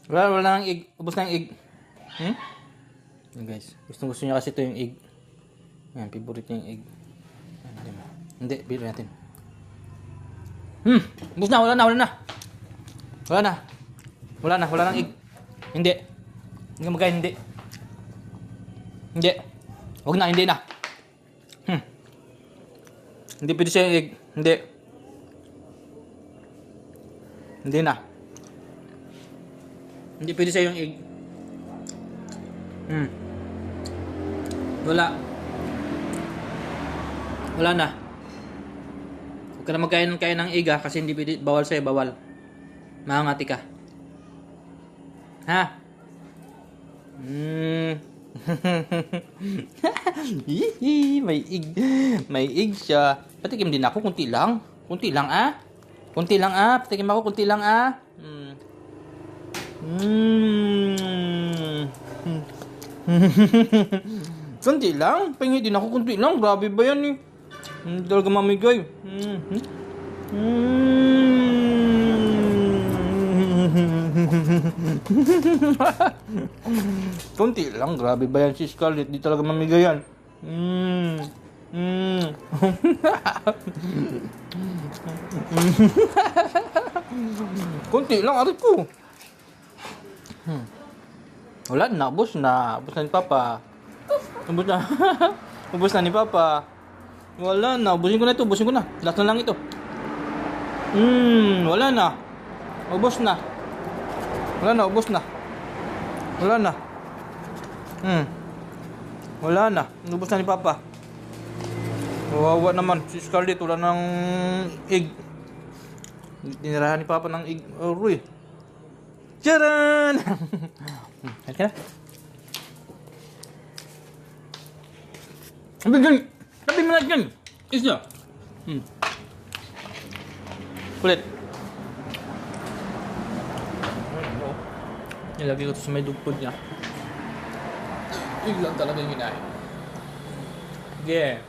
Wala nang egg. Ubus na yung egg. Yan guys. Gusto niya kasi ito yung egg. Yan, favorite niya yung egg. Hindi, bilhin natin. Ubus na, wala na. Wala nang egg. Hindi. Hindi ka magkain, hindi. Hindi. Huwag na, hindi na. Hindi pwede siya yung egg. Hindi. Hindi na. Hindi pwede siya yung egg. Wala. Wala na. Huwag ka na magkain ng egg ha, kasi hindi pwede, bawal sa'yo, bawal. Makangati ka. Ha? May egg. May egg siya. Patikim din ako, kunti lang. Kunti lang ah. Patikim ako, kunti lang ah. Kunti lang. Pahingi din ako, kunti lang. Grabe ba yan eh. Hindi talaga mamigay. Kunti lang. Grabe ba yan si Scarlett. Di talaga mamigay yan. Kunti lang. Arit ko. Wala na. Ubus na ni Papa. Ubus na ni Papa. Wala na. Ubusin ko na ito. Last na lang ito. Wala na. Ubus na. Wala na. Ubus na. Wala na. Wala na. Ubus na ni Papa. Wawa naman. Si Scarlett wala ng egg. Tinirahan ni Papa ng egg. Ruy. Charan! Halika na. Sabi mo na dyan. Isa. Kulit. Nilagay ko ito sa may dugtod niya. Biglang talaga yung ginahin. Yeah.